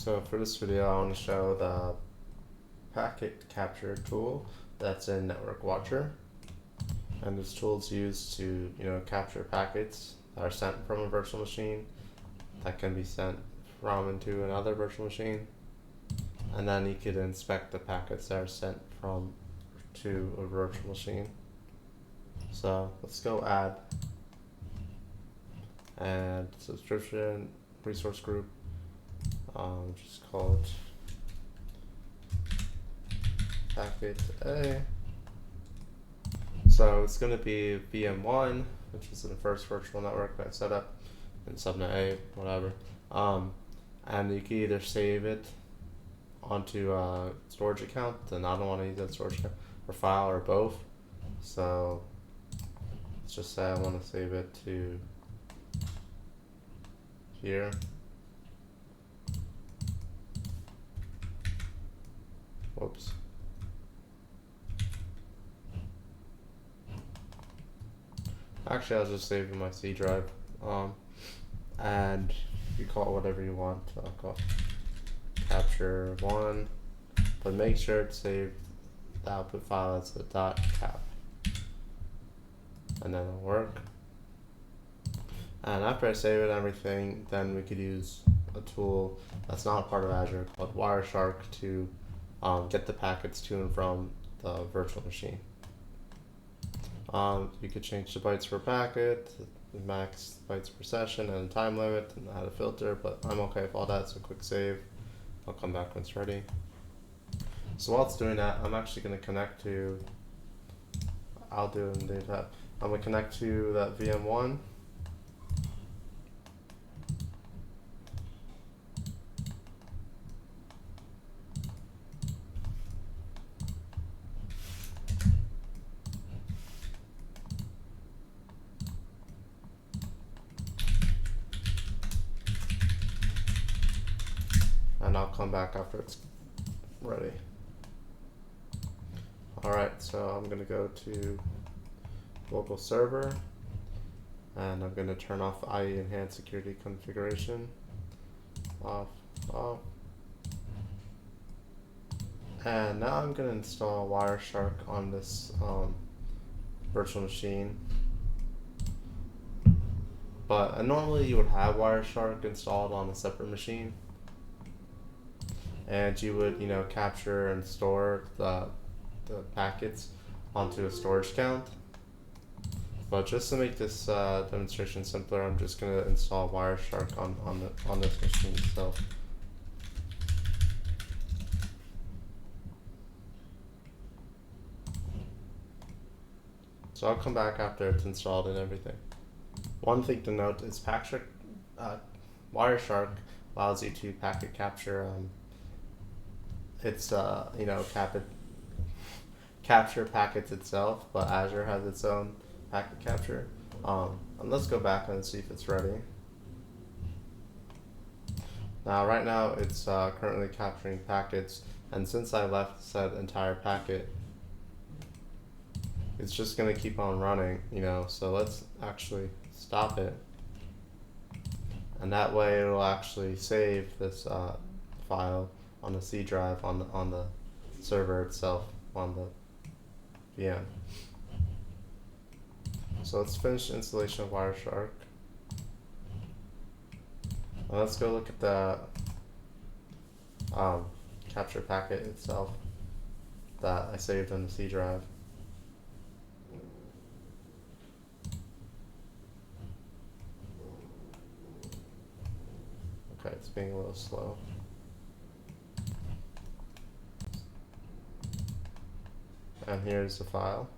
So for this video, I want to show the packet capture tool that's in Network Watcher. And this tool is used to, capture packets that are sent from a virtual machine that can be sent from into another virtual machine. And then you could inspect the packets that are sent from to a virtual machine. So let's go add subscription resource group. Just call it packet A. So it's going to be VM1, which is the first virtual network that I set up, and subnet A, whatever. And you can either save it onto a storage account, and I don't want to use that storage account, or file, or both. So let's just say I want to save it to here. Whoops. Actually, I'll just save in my C drive. And you call it whatever you want. I'll call it capture one, but make sure to save the output file as a .cap, and then it'll work. And after I save it and everything, then we could use a tool that's not part of Azure called Wireshark to get the packets to and from the virtual machine. You could change the bytes per packet, the max bytes per session, and a time limit, and add a filter, but I'm okay with all that, so quick save. I'll come back when it's ready. So while it's doing that, I'm actually going to connect to, I'm going to connect to that VM1. And I'll come back after it's ready. Alright, so I'm going to go to local server, and I'm going to turn off IE enhanced security configuration. Off. And now I'm going to install Wireshark on this virtual machine. But normally you would have Wireshark installed on a separate machine, and you would capture and store the packets onto a storage account. But just to make this demonstration simpler, I'm just going to install Wireshark on this machine itself. So I'll come back after it's installed and everything. One thing to note is Wireshark allows you to packet capture. Capture packets itself, but Azure has its own packet capture. And let's go back and see if it's ready. Now, right now, it's currently capturing packets, and since I left said entire packet, it's just going to keep on running, so let's actually stop it. And that way it'll actually save this file on the C drive on the server itself, on the VM. So let's finish installation of Wireshark. Now let's go look at the capture packet itself that I saved on the C drive. Okay, it's being a little slow. And here's the file.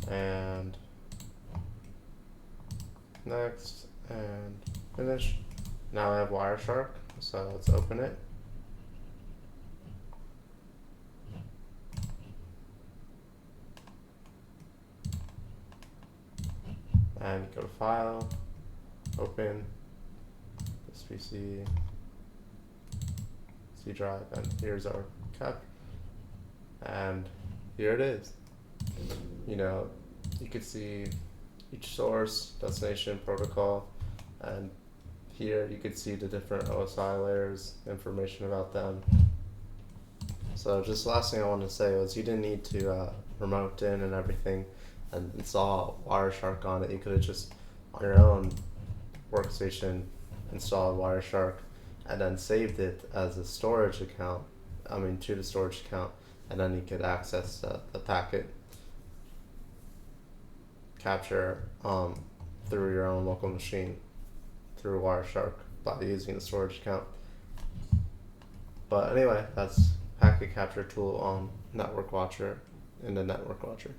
And next, and finish. Now I have Wireshark, so let's open it. And go to File, Open, this PC, C drive, and here's our cap. And here it is. You could see each source, destination, protocol, and here you could see the different OSI layers, information about them. So just last thing I wanted to say was you didn't need to remote in and everything and install Wireshark on it. You could have just on your own workstation installed Wireshark and then saved it as a storage account, to the storage account, and then you could access the packet capture through your own local machine through Wireshark by using the storage account. But anyway, that's packet capture tool on Network Watcher in the Network Watcher.